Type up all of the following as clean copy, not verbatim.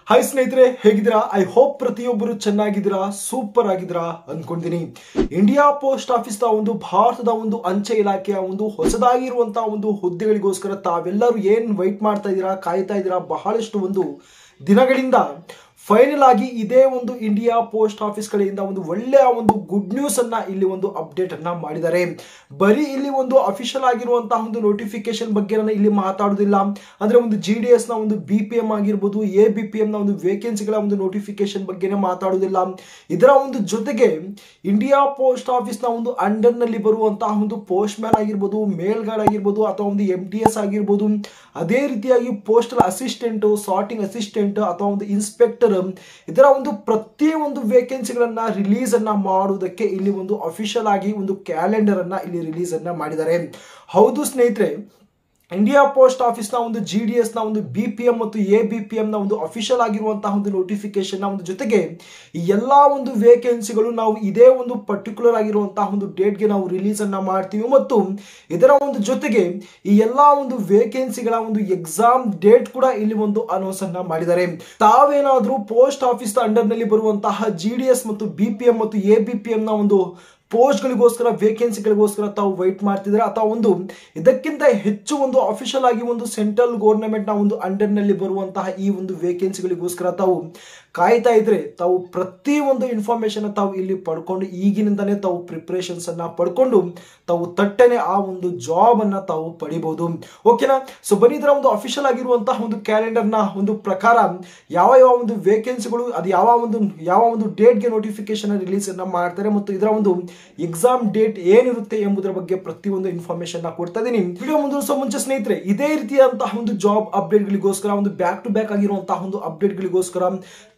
Hi ಸ್ನೇಹಿತರೆ, ಹೇಗಿದ್ದೀರಾ? I hope ಪ್ರತಿಯೊಬ್ಬರು ಚೆನ್ನಾಗಿದ್ದೀರಾ, ಸೂಪರ್ ಆಗಿದ್ದೀರಾ ಅನ್ಕೊಂಡಿದ್ದೀನಿ. ಇಂಡಿಯಾ ಪೋಸ್ಟ್ ಆಫೀಸ್ ಒಂದು ಭಾರತದ ಒಂದು ಅಂಚೆ ಇಲಾಖೆಯ ಒಂದು ಹೊಸದಾಗಿರುವಂತಹ ಒಂದು ಹುದ್ದೆಗಳಿಗೋಸ್ಕರ ತಾವೆಲ್ಲರೂ ಏನ್ ವೈಟ್ ಮಾಡ್ತಾ ಇದ್ದೀರಾ, ಕಾಯ್ತಾ ಇದ್ದೀರಾ ಬಹಳಷ್ಟು ಒಂದು ದಿನಗಳಿಂದ. ಫೈನಲ್ ಆಗಿ ಇದೇ ಒಂದು ಇಂಡಿಯಾ ಪೋಸ್ಟ್ ಆಫೀಸ್ ಕಡೆಯಿಂದ ಒಂದು ಒಳ್ಳೆಯ ಒಂದು ಗುಡ್ ನ್ಯೂಸ್ ಅನ್ನ ಇಲ್ಲಿ ಒಂದು ಅಪ್ಡೇಟ್ ಅನ್ನ ಮಾಡಿದ್ದಾರೆ. ಬರೀ ಇಲ್ಲಿ ಒಂದು ಅಫಿಷಿಯಲ್ ಆಗಿರುವಂತಹ ಒಂದು ನೋಟಿಫಿಕೇಶನ್ ಬಗ್ಗೆ ನಾನು ಇಲ್ಲಿ ಮಾತಾಡುವುದಿಲ್ಲ. ಅಂದ್ರೆ ಒಂದು GDS ನ ಒಂದು BPM ಆಗಿರ್ಬೋದು, ABPM ನ ಒಂದು ವೇಕೆನ್ಸಿಗಳ ಒಂದು ನೋಟಿಫಿಕೇಶನ್ ಬಗ್ಗೆನೇ ಮಾತಾಡುವುದಿಲ್ಲ. ಇದರ ಒಂದು ಜೊತೆಗೆ ಇಂಡಿಯಾ ಪೋಸ್ಟ್ ಆಫೀಸ್ ನ ಒಂದು ಅಂಡರ್ ನಲ್ಲಿ ಬರುವಂತಹ ಒಂದು ಪೋಸ್ಟ್ ಮ್ಯಾನ್ ಆಗಿರ್ಬೋದು, ಮೇಲ್ ಗಾರ್ಡ್ ಆಗಿರ್ಬೋದು, ಅಥವಾ ಒಂದು MTS ಆಗಿರ್ಬೋದು, ಅದೇ ರೀತಿಯಾಗಿ ಪೋಸ್ಟಲ್ ಅಸಿಸ್ಟೆಂಟ್, ಸಾರ್ಟಿಂಗ್ ಅಸಿಸ್ಟೆಂಟ್ ಅಥವಾ ಒಂದು ಇನ್ಸ್ಪೆಕ್ಟರ್, ಇದರ ಒಂದು ಪ್ರತಿಯೊಂದು ವೇಕೆನ್ಸಿಗಳನ್ನ ರಿಲೀಸ್ ಅನ್ನ ಮಾಡುವುದಕ್ಕೆ ಇಲ್ಲಿ ಒಂದು ಅಫಿಷಿಯಲ್ ಆಗಿ ಒಂದು ಕ್ಯಾಲೆಂಡರ್ ಅನ್ನ ಇಲ್ಲಿ ರಿಲೀಸ್ ಅನ್ನ ಮಾಡಿದ್ದಾರೆ. ಹೌದು ಸ್ನೇಹಿತರೆ, ಇಂಡಿಯಾ ಪೋಸ್ಟ್ ಆಫೀಸ್ ನ ಒಂದು GDS ನ ಒಂದು BPM ಮತ್ತು ABPM ನ ಒಂದು ಅಫಿಷಿಯಲ್ ಆಗಿರುವಂತಹ ಒಂದು ನೋಟಿಫಿಕೇಶನ್ ನ ಒಂದು ಜೊತೆಗೆ ಈ ಎಲ್ಲಾ ಒಂದು ವೇಕೆನ್ಸಿಗಳು ನಾವು ಇದೇ ಒಂದು ಪರ್ಟಿಕ್ಯುಲರ್ ಆಗಿರುವಂತಹ ಒಂದು ಡೇಟ್ ಗೆ ನಾವು ರಿಲೀಸ್ ಅನ್ನ ಮಾಡ್ತೀವಿ. ಮತ್ತು ಇದರ ಒಂದು ಜೊತೆಗೆ ಈ ಎಲ್ಲಾ ಒಂದು ವೇಕೆನ್ಸಿಗಳ ಒಂದು ಎಕ್ಸಾಮ್ ಡೇಟ್ ಕೂಡ ಇಲ್ಲಿ ಒಂದು ಅನೌನ್ಸ್ ಅನ್ನ ಮಾಡಿದ್ದಾರೆ. ತಾವೇನಾದ್ರೂ ಪೋಸ್ಟ್ ಆಫೀಸ್ ಅಂಡರ್ ನಲ್ಲಿ ಬರುವಂತಹ GDS ಮತ್ತು BPM ಮತ್ತು ABPM ನ ಒಂದು ಪೋಸ್ಟ್ ಗಳಿಗೋಸ್ಕರ, ವೇಕೆನ್ಸಿಗಳಿಗೋಸ್ಕರ ತಾವು ವೈಟ್ ಮಾಡ್ತಿದ್ರೆ, ಅಥವಾ ಒಂದು ಇದಕ್ಕಿಂತ ಹೆಚ್ಚು ಒಂದು ಅಫಿಷಿಯಲ್ ಆಗಿ ಒಂದು ಸೆಂಟ್ರಲ್ ಗವರ್ನಮೆಂಟ್ ನ ಒಂದು ಅಂಡರ್ ನಲ್ಲಿ ಬರುವಂತಹ ಈ ಒಂದು ವೇಕೆನ್ಸಿಗಳಿಗೋಸ್ಕರ ತಾವು ಕಾಯ್ತಾ ಇದ್ರೆ, ತಾವು ಪ್ರತಿ ಒಂದು ಇನ್ಫಾರ್ಮೇಶನ್ ತಾವು ಇಲ್ಲಿ ಪಡ್ಕೊಂಡು ಈಗಿನಿಂದಲೇ ತಾವು ಪ್ರಿಪರೇಷನ್ಸ್ ಅನ್ನ ಪಡ್ಕೊಂಡು ತಾವು ತಟ್ಟನೆ ಆ ಒಂದು ಜಾಬ್ ಅನ್ನ ತಾವು ಪಡಿಬಹುದು. ಓಕೆನಾ? ಸೊ ಬನ್ನಿ, ಇದರ ಒಂದು ಅಫಿಷಿಯಲ್ ಆಗಿರುವಂತಹ ಒಂದು ಕ್ಯಾಲೆಂಡರ್ ನ ಒಂದು ಪ್ರಕಾರ ಯಾವ ಒಂದು ವೇಕೆನ್ಸಿಗಳು, ಅದು ಯಾವ ಒಂದು ಡೇಟ್ ಗೆ ನೋಟಿಫಿಕೇಶನ್ ರಿಲೀಸ್ ಅನ್ನ ಮಾಡ್ತಾರೆ ಮತ್ತು ಇದರ ಒಂದು ಎಕ್ಸಾಮ್ ಡೇಟ್ ಏನಿರುತ್ತೆ ಎಂಬುದರ ಬಗ್ಗೆ ಪ್ರತಿಯೊಂದು ಇನ್ಫಾರ್ಮೇಶನ್ ನ ಕೊಡ್ತಾ ಇದೀನಿ. ವಿಡಿಯೋ ಮುಂದುವರಿಸೋ ಮುಂಚೆ ಸ್ನೇಹಿತರೆ, ಇದೇ ರೀತಿಯಾದಂತಹ ಒಂದು ಜಾಬ್ ಅಪ್ಡೇಟ್ ಗಳಿಗೋಸ್ಕರ, ಒಂದು ಬ್ಯಾಕ್ ಟು ಬ್ಯಾಕ್ ಆಗಿರುವಂತಹ ಒಂದು ಅಪ್ಡೇಟ್ ಗಳಿಗೋಸ್ಕರ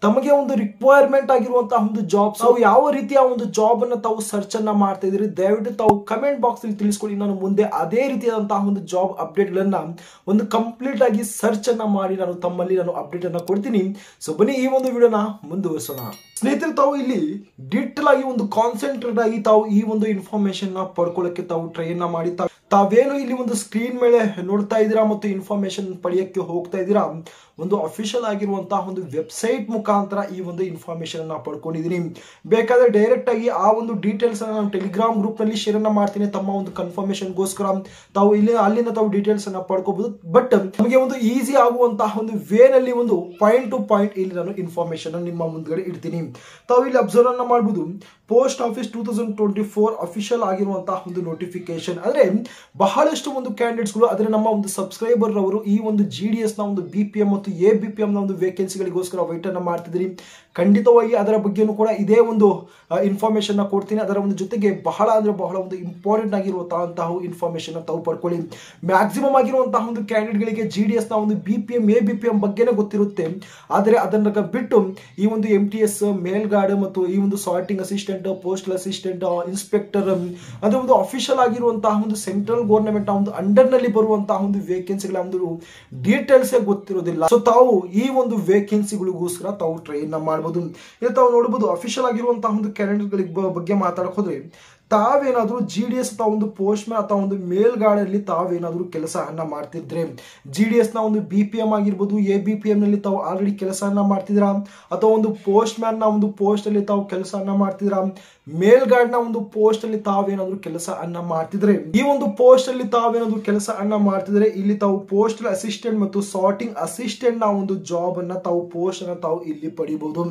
ತಮಗೆ ಒಂದು ರಿಕ್ವೈರ್ಮೆಂಟ್ ಆಗಿರುವಂತಹ ಒಂದು ಜಾಬ್, ತಾವು ಯಾವ ರೀತಿಯ ಒಂದು ಜಾಬ್ ಅನ್ನ ತಾವು ಸರ್ಚ್ ಅನ್ನ ಮಾಡ್ತಾ ಇದ್ರಿ, ದಯವಿಟ್ಟು ತಾವು ಕಮೆಂಟ್ ಬಾಕ್ಸ್ ಅಲ್ಲಿ ತಿಳಿಸ್ಕೊಳ್ಳಿ. ನಾನು ಮುಂದೆ ಅದೇ ರೀತಿಯಾದಂತಹ ಒಂದು ಜಾಬ್ ಅಪ್ಡೇಟ್ ಗಳನ್ನ ಒಂದು ಕಂಪ್ಲೀಟ್ ಆಗಿ ಸರ್ಚ್ ಅನ್ನ ಮಾಡಿ ತಮ್ಮಲ್ಲಿ ಅಪ್ಡೇಟ್ ಅನ್ನ ಕೊಡ್ತೀನಿ. ಸೊ ಬನ್ನಿ, ಈ ಒಂದು ವಿಡಿಯೋನ ಮುಂದುವರಿಸೋಣ. ಸ್ನೇಹಿತರೆ, ತಾವು ಇಲ್ಲಿ ಡೀಟೇಲ್ ಆಗಿ ಒಂದು ಕಾನ್ಸಂಟ್ರೇಟ್ ಆಗಿ ತಾವು ಈ ಒಂದು ಇನ್ಫಾರ್ಮೇಶನ್ ನ ಪಡ್ಕೊಳ್ಳಕ್ಕೆ ತಾವು ಟ್ರೈ ಅನ್ನ ಮಾಡಿ, ತಾವೇನು ಇಲ್ಲಿ ಒಂದು ಸ್ಕ್ರೀನ್ ಮೇಲೆ ನೋಡ್ತಾ ಇದ್ದೀರಾ ಮತ್ತು ಇನ್ಫಾರ್ಮೇಶನ್ ಪಡೆಯಕ್ಕೆ ಹೋಗ್ತಾ ಇದ್ದೀರಾ, ಒಂದು ಅಫಿಷಿಯಲ್ ಆಗಿರುವಂತಹ ಒಂದು ವೆಬ್ಸೈಟ್ ಮುಖಾಂತರ ಈ ಒಂದು ಇನ್ಫಾರ್ಮೇಶನ್ ಅನ್ನ ಪಡ್ಕೊಂಡಿದ್ದೀನಿ. ಬೇಕಾದ್ರೆ ಡೈರೆಕ್ಟ್ ಆಗಿ ಆ ಒಂದು ಡೀಟೇಲ್ಸ್ ಅನ್ನ ನಾನು ಟೆಲಿಗ್ರಾಮ್ ಗ್ರೂಪ್ ನಲ್ಲಿ ಶೇರ್ ಅನ್ನ ಮಾಡ್ತೀನಿ. ತಮ್ಮ ಒಂದು ಕನ್ಫರ್ಮೇಶನ್ ಗೋಸ್ಕರ ತಾವು ಅಲ್ಲಿಂದ ತಾವು ಡೀಟೇಲ್ಸ್ ಅನ್ನ ಪಡ್ಕೋಬಹುದು. ಬಟ್ ನಮಗೆ ಒಂದು ಈಸಿ ಆಗುವಂತಹ ಒಂದು ವೇ ನಲ್ಲಿ ಒಂದು ಪಾಯಿಂಟ್ ಟು ಪಾಯಿಂಟ್ ಇಲ್ಲಿ ನಾನು ಇನ್ಫಾರ್ಮೇಶನ್ ನಿಮ್ಮ ಮುಂದ್ಗಡೆ ಇಡ್ತೀನಿ. ತಾವು ಇಲ್ಲಿ ಅಬ್ಸರ್ವ್ ಅನ್ನ ಮಾಡಬಹುದು. ಪೋಸ್ಟ್ ಆಫೀಸ್ 2024 ಅಫಿಷಿಯಲ್ ಆಗಿರುವಂತಹ ಒಂದು ನೋಟಿಫಿಕೇಶನ್. ಅಂದ್ರೆ ಬಹಳಷ್ಟು ಒಂದು ಕ್ಯಾಂಡಿಡೇಟ್ಸ್ ಗಳು, ಅದರ ನಮ್ಮ ಒಂದು ಸಬ್ಸ್ಕ್ರೈಬರ್ ಅವರು ಈ ಒಂದು GDS ನ ಒಂದು BPM ಮತ್ತು ABPM ನ ಒಂದು ವೇಕೆನ್ಸಿಗಳಿಗೋಸ್ಕರ ವೈಟ್ ಅನ್ನ ಮಾಡ್ತಿದ್ರಿ. ಖಂಡಿತವಾಗಿ ಅದರ ಬಗ್ಗೆನೂ ಕೂಡ ಇದೇ ಒಂದು ಇನ್ಫಾರ್ಮೇಶನ್ ನ ಕೊಡ್ತೀನಿ. ಅದರ ಒಂದು ಜೊತೆಗೆ ಬಹಳ ಒಂದು ಇಂಪಾರ್ಟೆಂಟ್ ಆಗಿರುವಂತಹ ಇನ್ಫಾರ್ಮೇಶನ್ ತಾವು ಪಡ್ಕೊಳ್ಳಿ. ಮ್ಯಾಕ್ಸಿಮಮ್ ಆಗಿರುವಂತಹ ಒಂದು ಕ್ಯಾಂಡಿಡೇಟ್ ಗಳಿಗೆ GDS ನ ಒಂದು BPM ABPM ಬಗ್ಗೆನೇ ಗೊತ್ತಿರುತ್ತೆ. ಆದರೆ ಅದನ್ನ ಬಿಟ್ಟು ಈ ಒಂದು MTS, ಮೇಲ್ ಗಾರ್ಡ್ ಮತ್ತು ಈ ಒಂದು sorting assistant, postal assistant, inspector, ಅಂದ್ರೆ ಒಂದು ಅಫಿಷಿಯಲ್ ಆಗಿರುವಂತಹ ಒಂದು ಸೆಂಟ್ರಲ್ ಗವರ್ನಮೆಂಟ್ ಒಂದು ಅಂಡರ್ ನಲ್ಲಿ ಬರುವಂತಹ ಒಂದು ವೇಕೆನ್ಸಿಗಳ ಒಂದು ಡೀಟೇಲ್ಸ್ ಗೊತ್ತಿರೋದಿಲ್ಲ. ಸೊ ತಾವು ಈ ಒಂದು ವೇಕೆನ್ಸಿಗಳಿಗೋಸ್ಕರ ತಾವು ಟ್ರೈ ಅನ್ನ ಮಾಡಬಹುದು. ಇದು ತಾವು ನೋಡಬಹುದು. ಅಫಿಷಿಯಲ್ ಆಗಿರುವಂತಹ ಒಂದು ಕ್ಯಾಲೆಂಡರ್ ಬಗ್ಗೆ ಮಾತಾಡಕ್ ಹೋದ್ರೆ, ತಾವೇನಾದ್ರೂ GDS ಅಥವಾ ಒಂದು ಪೋಸ್ಟ್ ಮ್ಯಾನ್ ಅಥವಾ ಒಂದು ಮೇಲ್ ಗಾರ್ಡ್ ಅಲ್ಲಿ ತಾವೇನಾದ್ರೂ ಕೆಲಸವನ್ನ ಮಾಡ್ತಿದ್ರೆ, GDS ನ ಒಂದು BPM ಆಗಿರ್ಬೋದು, ABPM ನಲ್ಲಿ ತಾವು ಆಲ್ರೆಡಿ ಕೆಲಸವನ್ನ ಮಾಡ್ತಿದ್ರಾ, ಅಥವಾ ಒಂದು ಪೋಸ್ಟ್ ಮ್ಯಾನ್ ನ ಒಂದು ಪೋಸ್ಟ್ ಅಲ್ಲಿ ತಾವು ಕೆಲಸವನ್ನ ಮಾಡ್ತಿದ್ರಾ, ಮೇಲ್ ಗಾರ್ಡ್ ನ ಒಂದು ಪೋಸ್ಟ್ ಅಲ್ಲಿ ತಾವೇನಾದ್ರೂ ಕೆಲಸವನ್ನ ಮಾಡ್ತಿದ್ರೆ, ಈ ಒಂದು ಪೋಸ್ಟ್ ಅಲ್ಲಿ ತಾವೇನಾದ್ರೂ ಕೆಲಸವನ್ನ ಮಾಡ್ತಿದ್ರೆ, ಇಲ್ಲಿ ತಾವು ಪೋಸ್ಟಲ್ ಅಸಿಸ್ಟೆಂಟ್ ಮತ್ತು ಸಾರ್ಟಿಂಗ್ ಅಸಿಸ್ಟೆಂಟ್ ನ ಒಂದು ಜಾಬ್ ಅನ್ನ ತಾವು ಪೋಸ್ಟ್ ಅನ್ನ ತಾವು ಇಲ್ಲಿ ಪಡಿಬಹುದು.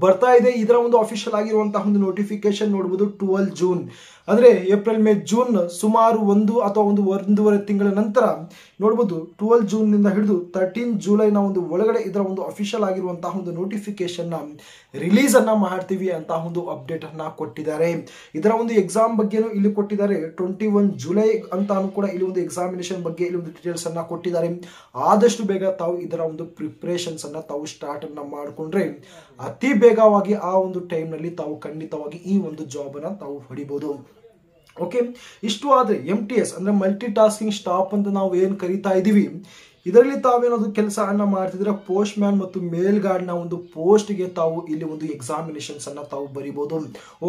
ಬರ್ತಾ ಇದೆ. ಇದರ ಒಂದು ಅಫಿಷಿಯಲ್ ಆಗಿರುವಂತಹ ಒಂದು ನೋಟಿಫಿಕೇಶನ್ ನೋಡಬಹುದು 12 ಜೂನ್. ಅಂದ್ರೆ ಏಪ್ರಿಲ್, ಮೇ, ಜೂನ್ ಸುಮಾರು 1 ಅಥವಾ 1.5 ತಿಂಗಳ ನಂತರ ನೋಡಬಹುದು. 12 ಜೂನ್ ನಿಂದ ಹಿಡಿದು 13 ಜುಲೈ ನ ಒಂದು ಒಳಗಡೆ ಇದರ ಒಂದು ಅಫಿಷಿಯಲ್ ಆಗಿರುವಂತಹ ಒಂದು ನೋಟಿಫಿಕೇಶನ್ ನ ರಿಲೀಸ್ ಅನ್ನ ಮಾಡ್ತೀವಿ ಅಂತ ಒಂದು ಅಪ್ಡೇಟ್ ಅನ್ನ ಕೊಟ್ಟಿದ್ದಾರೆ. ಇದರ ಒಂದು ಎಕ್ಸಾಮ್ ಬಗ್ಗೆನೂ ಇಲ್ಲಿ ಕೊಟ್ಟಿದ್ದಾರೆ. 21 ಜುಲೈ ಅಂತಾನು ಕೂಡ ಇಲ್ಲಿ ಒಂದು ಎಕ್ಸಾಮಿನೇಷನ್ ಬಗ್ಗೆ ಇಲ್ಲಿ ಒಂದು ಡೀಟೇಲ್ಸ್ ಅನ್ನ ಕೊಟ್ಟಿದ್ದಾರೆ. ಆದಷ್ಟು ಬೇಗ ತಾವು ಇದರ ಒಂದು ಪ್ರಿಪರೇಷನ್ಸ್ ಅನ್ನ ತಾವು ಸ್ಟಾರ್ಟ್ ಅನ್ನ ಮಾಡ್ಕೊಂಡ್ರೆ ಅತಿ ಬೇಗವಾಗಿ ಆ ಒಂದು ಟೈಮ್ ನಲ್ಲಿ ತಾವು ಖಂಡಿತವಾಗಿ ಈ ಒಂದು ಜಾಬ್ ಅನ್ನ ತಾವು ಹೊಡಿಬಹುದು. ಓಕೆ, ಇಷ್ಟು ಆದ್ರೆ MTS ಅಂದ್ರೆ ಮಲ್ಟಿ ಟಾಸ್ಕಿಂಗ್ ಸ್ಟಾಫ್ ಅಂತ ನಾವು ಏನ್ ಕರೀತಾ ಇದೀವಿ, ಇದರಲ್ಲಿ ತಾವೇನಾದ್ರು ಕೆಲಸವನ್ನ ಮಾಡ್ತಿದ್ರೆ ಪೋಸ್ಟ್ ಮ್ಯಾನ್ ಮತ್ತು ಮೇಲ್ ಗಾರ್ಡ್ ನ ಒಂದು ಪೋಸ್ಟ್ ಗೆ ತಾವು ಇಲ್ಲಿ ಒಂದು ಎಕ್ಸಾಮಿನೇಷನ್ಸ್ ಅನ್ನ ತಾವು ಬರೀಬಹುದು.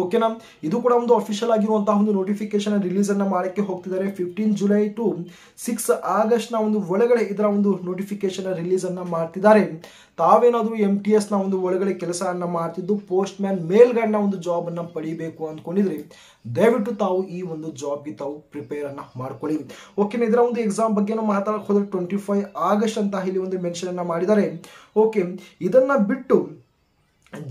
ಓಕೆನಾ? ಇದು ಕೂಡ ಒಂದು ಅಫಿಷಿಯಲ್ ಆಗಿರುವಂತಹ ಒಂದು ನೋಟಿಫಿಕೇಶನ್ ರಿಲೀಸ್ ಅನ್ನ ಮಾಡಕ್ಕೆ ಹೋಗ್ತಿದ್ದಾರೆ. 15 ಜುಲೈ ಟು 6 ಆಗಸ್ಟ್ ನ ಒಂದು ಒಳಗಡೆ ಇದರ ಒಂದು ನೋಟಿಫಿಕೇಶನ್ ರಿಲೀಸ್ ಅನ್ನ ಮಾಡ್ತಿದ್ದಾರೆ. ತಾವೇನಾದರೂ MTS ನ ಒಂದು ಒಳಗಡೆ ಕೆಲಸವನ್ನ ಮಾಡ್ತಿದ್ದು ಪೋಸ್ಟ್ ಮ್ಯಾನ್ ಮೇಲ್ಗಡೆ ಒಂದು ಜಾಬ್ ಅನ್ನ ಪಡಿಬೇಕು ಅಂದ್ಕೊಂಡಿದ್ರೆ ದಯವಿಟ್ಟು ತಾವು ಈ ಒಂದು ಜಾಬ್ಗೆ ತಾವು ಪ್ರಿಪೇರ್ ಅನ್ನ ಮಾಡ್ಕೊಳ್ಳಿ. ಓಕೆ, ಇದರ ಒಂದು ಎಕ್ಸಾಮ್ ಬಗ್ಗೆ ಮಾತಾಡಕ್ ಹೋದ್ರೆ 25 ಆಗಸ್ಟ್ ಅಂತ ಇಲ್ಲಿ ಒಂದು ಮೆನ್ಷನ್ ಅನ್ನ ಮಾಡಿದ್ದಾರೆ. ಓಕೆ, ಇದನ್ನ ಬಿಟ್ಟು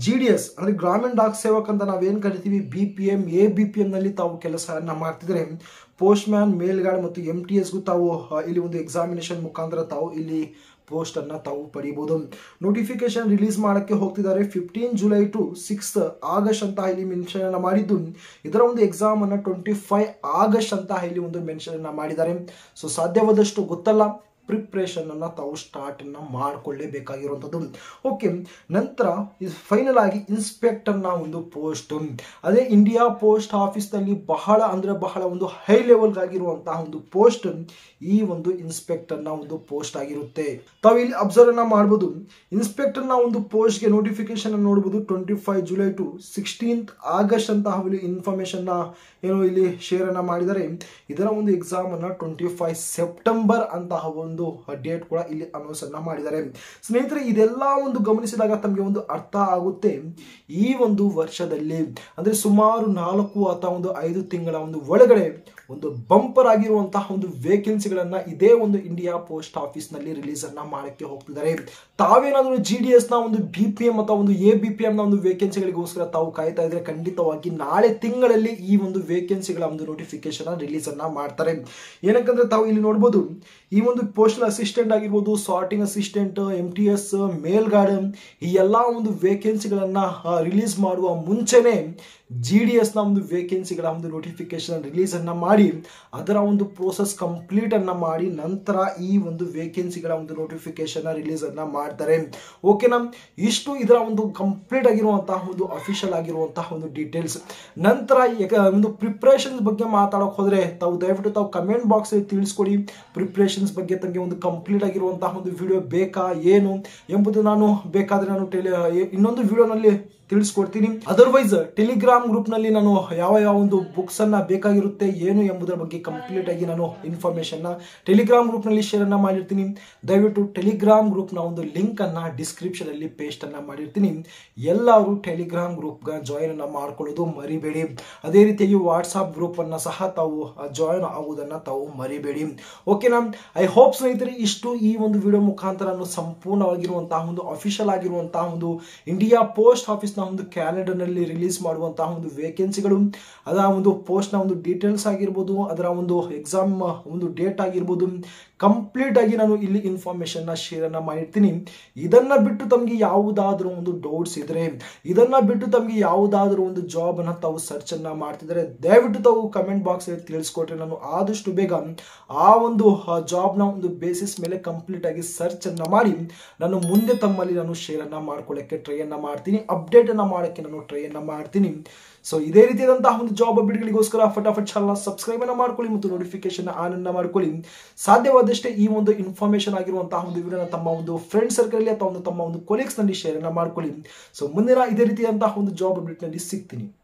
GDS ಅಂದ್ರೆ ಗ್ರಾಮೀಣ ಡಾಕ್ ಸೇವಕ್ ಅಂತ ನಾವೇನ್ ಕರಿತೀವಿ, BPM ABPM ನಲ್ಲಿ ತಾವು ಕೆಲಸವನ್ನ ಮಾಡ್ತಿದ್ರೆ ಪೋಸ್ಟ್ ಮ್ಯಾನ್ ಮೇಲ್ಗಾರ್ಡ್ ಮತ್ತು MTSಗೂ ತಾವು ಇಲ್ಲಿ ಒಂದು ಎಕ್ಸಾಮಿನೇಷನ್ ಮುಖಾಂತರ ತಾವು ಇಲ್ಲಿ ಪೋಸ್ಟ್ ಅನ್ನ ತಾವು ಪಡಿಬಹುದು. ನೋಟಿಫಿಕೇಶನ್ ರಿಲೀಸ್ ಮಾಡಕ್ಕೆ ಹೋಗ್ತಿದ್ದಾರೆ 15 ಜುಲೈ ಟು 6 ಆಗಸ್ಟ್ ಅಂತ ಇಲ್ಲಿ ಮೆನ್ಷನ್ ಅನ್ನ ಮಾಡಿದ್ದು, ಇದರ ಒಂದು ಎಕ್ಸಾಮ್ ಅನ್ನ 25 ಆಗಸ್ಟ್ ಅಂತ ಇಲ್ಲಿ ಒಂದು ಮೆನ್ಷನ್ ಅನ್ನ ಮಾಡಿದ್ದಾರೆ. ಸೊ ಸಾಧ್ಯವಾದಷ್ಟು ಗೊತ್ತಲ್ಲ, ಪ್ರಿಪ್ರೇಷನ್ ಅನ್ನ ತಾವು ಸ್ಟಾರ್ಟ್ ಅನ್ನ ಮಾಡ್ಕೊಳ್ಳೇಬೇಕಾಗಿರುವಂಥದ್ದು. ಓಕೆ, ನಂತರ ಫೈನಲ್ ಆಗಿ ಇನ್ಸ್ಪೆಕ್ಟರ್ ನ ಒಂದು ಪೋಸ್ಟ್, ಅದೇ ಇಂಡಿಯಾ ಪೋಸ್ಟ್ ಆಫೀಸ್ ನಲ್ಲಿ ಬಹಳ ಒಂದು ಹೈ ಲೆವೆಲ್ ಆಗಿರುವಂತಹ ಒಂದು ಪೋಸ್ಟ್ ಈ ಒಂದು ಇನ್ಸ್ಪೆಕ್ಟರ್ ನ ಒಂದು ಪೋಸ್ಟ್ ಆಗಿರುತ್ತೆ. ತಾವು ಇಲ್ಲಿ ಅಬ್ಸರ್ವ್ ಅನ್ನ ಮಾಡಬಹುದು. ಇನ್ಸ್ಪೆಕ್ಟರ್ ನ ಒಂದು ಪೋಸ್ಟ್ ಗೆ ನೋಟಿಫಿಕೇಶನ್ ನೋಡಬಹುದು 25 ಜುಲೈ ಟು 16 ಆಗಸ್ಟ್ ಅಂತ ಇನ್ಫಾರ್ಮೇಶನ್ ನ ಏನು ಇಲ್ಲಿ ಶೇರ್ ಅನ್ನ ಮಾಡಿದರೆ, ಇದರ ಒಂದು ಎಕ್ಸಾಮ್ ಅನ್ನ 25 ಸೆಪ್ಟೆಂಬರ್ ಅಂತ ಒಂದು ಡೇಟ್ ಕೂಡ ಇಲ್ಲಿ ಅನೌನ್ಸ್ ಅನ್ನ ಮಾಡಿದ್ದಾರೆ. ಸ್ನೇಹಿತರೆ, ಇದೆಲ್ಲ ಒಂದು ಗಮನಿಸಿದಾಗ ತಮಗೆ ಒಂದು ಅರ್ಥ ಆಗುತ್ತೆ, ಈ ಒಂದು ವರ್ಷದಲ್ಲಿ ಅಂದ್ರೆ ಸುಮಾರು 4 ಅಥವಾ 5 ತಿಂಗಳ ಒಂದು ಒಳಗಡೆ ಒಂದು ಬಂಪರ್ ಆಗಿರುವಂತಹ ಒಂದು ವೇಕೆನ್ಸಿಗಳನ್ನ ಇದೇ ಒಂದು ಇಂಡಿಯಾ ಪೋಸ್ಟ್ ಆಫೀಸ್ ನಲ್ಲಿ ರಿಲೀಸ್ ಅನ್ನ ಮಾಡಕ್ಕೆ ಹೋಗ್ತಿದ್ದಾರೆ. ತಾವೇನಾದ್ರೂ GDS ನ ಒಂದು BPM ಅಥವಾ ಒಂದು ABPM ನ ಒಂದು ವೇಕೆನ್ಸಿಗಳಿಗೋಸ್ಕರ ತಾವು ಕಾಯ್ತಾ ಇದ್ರೆ ಖಂಡಿತವಾಗಿ ನಾಳೆ ತಿಂಗಳಲ್ಲಿ ಈ ಒಂದು ವೇಕೆನ್ಸಿಗಳ ಒಂದು ನೋಟಿಫಿಕೇಶನ್ ರಿಲೀಸ್ ಅನ್ನ ಮಾಡ್ತಾರೆ. ಏನಕ್ಕಂದ್ರೆ ತಾವು ಇಲ್ಲಿ ನೋಡಬಹುದು, ಈ ಒಂದು ಪೋಸ್ಟಲ್ ಅಸಿಸ್ಟೆಂಟ್ ಆಗಿರ್ಬೋದು, ಸಾರ್ಟಿಂಗ್ ಅಸಿಸ್ಟೆಂಟ್, MTS ಮೇಲ್ಗಾರ್ಡ್, ಈ ಎಲ್ಲಾ ಒಂದು ವೇಕೆನ್ಸಿಗಳನ್ನ ರಿಲೀಸ್ ಮಾಡುವ ಮುಂಚೆನೆ GDS ನ ಒಂದು ವೇಕೆನ್ಸಿಗಳ ಒಂದು ನೋಟಿಫಿಕೇಶನ್ ರಿಲೀಸ್ ಅನ್ನ ಮಾಡಿ ಅದರ ಒಂದು ಪ್ರೋಸೆಸ್ ಕಂಪ್ಲೀಟ್ ಅನ್ನ ಮಾಡಿ ನಂತರ ಈ ಒಂದು ವೇಕೆನ್ಸಿಗಳ ಒಂದು ನೋಟಿಫಿಕೇಶನ್ ರಿಲೀಸ್ ಅನ್ನ ಮಾಡ್ತಾರೆ. ಓಕೆನಾ, ಇಷ್ಟು ಇದರ ಒಂದು ಕಂಪ್ಲೀಟ್ ಆಗಿರುವಂತಹ ಒಂದು ಅಫಿಷಿಯಲ್ ಆಗಿರುವಂತಹ ಒಂದು ಡೀಟೇಲ್ಸ್. ನಂತರ ಒಂದು ಪ್ರಿಪ್ರೇಷನ್ಸ್ ಬಗ್ಗೆ ಮಾತಾಡೋಕೆ ಹೋದ್ರೆ ತಾವು ದಯವಿಟ್ಟು ತಾವು ಕಮೆಂಟ್ ಬಾಕ್ಸ್ ಅಲ್ಲಿ ತಿಳಿಸ್ಕೊಡಿ, ಪ್ರಿಪ್ರೇಷನ್ಸ್ ಬಗ್ಗೆ ತಮಗೆ ಒಂದು ಕಂಪ್ಲೀಟ್ ಆಗಿರುವಂತಹ ಒಂದು ವಿಡಿಯೋ ಬೇಕಾ ಏನು ಎಂಬುದು ನಾನು ಬೇಕಾದ್ರೆ ನಾನು ಇನ್ನೊಂದು ವಿಡಿಯೋನಲ್ಲಿ ತಿಳಿಸ್ಕೊಡ್ತೀನಿ. ಅದರ್ವೈಸ್ ಟೆಲಿಗ್ರಾಮ್ ಗ್ರೂಪ್ ನಲ್ಲಿ ನಾನು ಯಾವ ಒಂದು ಬುಕ್ಸ್ ಅನ್ನ ಬೇಕಾಗಿರುತ್ತೆ ಏನು ಎಂಬುದರ ಬಗ್ಗೆ ಕಂಪ್ಲೀಟ್ ಆಗಿ ನಾನು ಇನ್ಫಾರ್ಮೇಶನ್ ಟೆಲಿಗ್ರಾಮ್ ಗ್ರೂಪ್ ನಲ್ಲಿ ಶೇರ್ ಅನ್ನ ಮಾಡಿರ್ತೀನಿ. ದಯವಿಟ್ಟು ಟೆಲಿಗ್ರಾಮ್ ಗ್ರೂಪ್ ನ ಒಂದು ಲಿಂಕ್ ಅನ್ನ ಡಿಸ್ಕ್ರಿಪ್ಷನ್ ಅಲ್ಲಿ ಪೇಸ್ಟ್ ಅನ್ನ ಮಾಡಿರ್ತೀನಿ. ಎಲ್ಲರೂ ಟೆಲಿಗ್ರಾಮ್ ಗ್ರೂಪ್ ಜಾಯಿನ್ ಅನ್ನ ಮಾಡ್ಕೊಳ್ಳೋದು ಮರಿಬೇಡಿ. ಅದೇ ರೀತಿಯಾಗಿ ವಾಟ್ಸ್ಆಪ್ ಗ್ರೂಪ್ ಅನ್ನ ಸಹ ತಾವು ಜಾಯಿನ್ ಆಗುವುದನ್ನ ತಾವು ಮರಿಬೇಡಿ. ಓಕೆನಾ, ಐ ಹೋಪ್ ಸ್ನೇಹಿತರೆ ಇಷ್ಟು ಈ ಒಂದು ವಿಡಿಯೋ ಮುಖಾಂತರ ನಾನು ಸಂಪೂರ್ಣವಾಗಿರುವಂತಹ ಒಂದು ಅಫಿಷಿಯಲ್ ಆಗಿರುವಂತಹ ಒಂದು ಇಂಡಿಯಾ ಪೋಸ್ಟ್ ಆಫೀಸ್ ಒಂದು ಕ್ಯಾಲೆಂಡರ್ ನಲ್ಲಿ ರಿಲೀಸ್ ಮಾಡುವಂತಹ ಒಂದು ವೇಕೆನ್ಸಿಗಳು, ಅದರ ಒಂದು ಪೋಸ್ಟ್ ನ ಒಂದು ಡೀಟೇಲ್ಸ್ ಆಗಿರ್ಬೋದು, ಅದರ ಒಂದು ಎಕ್ಸಾಮ್ ಒಂದು ಡೇಟ್ ಆಗಿರ್ಬೋದು, ಕಂಪ್ಲೀಟ್ ಆಗಿ ನಾನು ಇಲ್ಲಿ ಇನ್ಫಾರ್ಮೇಶನ್ ನ ಶೇರ್ ಅನ್ನ ಮಾಡಿರ್ತೀನಿ. ಇದನ್ನ ಬಿಟ್ಟು ತಮಗೆ ಯಾವುದಾದ್ರೂ ಒಂದು ಡೌಟ್ಸ್ ಇದ್ರೆ, ಇದನ್ನ ಬಿಟ್ಟು ತಮಗೆ ಯಾವುದಾದ್ರೂ ಒಂದು ಜಾಬ್ ಅನ್ನ ತಾವು ಸರ್ಚ್ ಅನ್ನ ಮಾಡ್ತಿದ್ರೆ ದಯವಿಟ್ಟು ತಾವು ಕಮೆಂಟ್ ಬಾಕ್ಸ್ ಅಲ್ಲಿ ತಿಳಿಸ್ಕೊಟ್ರೆ ನಾನು ಆದಷ್ಟು ಬೇಗ ಆ ಒಂದು ಜಾಬ್ ನ ಒಂದು ಬೇಸಿಸ್ ಮೇಲೆ ಕಂಪ್ಲೀಟ್ ಆಗಿ ಸರ್ಚ್ ಅನ್ನ ಮಾಡಿ ನಾನು ಮುಂದೆ ತಮ್ಮಲ್ಲಿ ನಾನು ಶೇರ್ ಅನ್ನ ಮಾಡ್ಕೊಳ್ಳಕ್ಕೆ ಟ್ರೈ ಅನ್ನ ಮಾಡ್ತೀನಿ, ಅಪ್ಡೇಟ್ ಅನ್ನ ಮಾಡಕ್ಕೆ ನಾನು ಟ್ರೈ ಅನ್ನ ಮಾಡ್ತೀನಿ. ಸೊ ಇದೇ ರೀತಿಯಾದಂತಹ ಒಂದು ಜಾಬ್ ಅಪ್ಡೇಟ್ಗಳಿಗೋಸ್ಕರ ಫಟಾಫಟ್ ಚಾನಲ್ ಸಬ್ಸ್ಕ್ರೈಬ್ ಅನ್ನ ಮಾಡ್ಕೊಳ್ಳಿ ಮತ್ತು ನೋಟಿಫಿಕೇಶನ್ ಆನ್ ಅನ್ನ ಮಾಡ್ಕೊಳ್ಳಿ. ಸಾಧ್ಯವಾದಷ್ಟೇ ಈ ಒಂದು ಇನ್ಫಾರ್ಮೇಶನ್ ಆಗಿರುವಂತಹ ಒಂದು ವಿಡಿಯೋನ ತಮ್ಮ ಒಂದು ಫ್ರೆಂಡ್ ಸರ್ಕಲ್ ಅಲ್ಲಿ ಅಥವಾ ತಮ್ಮ ಒಂದು ಕೊಲೀಗ್ಸ್ ನಲ್ಲಿ ಶೇರ್ ಅನ್ನ ಮಾಡ್ಕೊಳ್ಳಿ. ಸೊ ಮುಂದಿನ ಇದೇ ರೀತಿಯಾದಂತಹ ಒಂದು ಜಾಬ್ ಅಪ್ಡೇಟ್ ನಲ್ಲಿ ಸಿಗ್ತೀನಿ.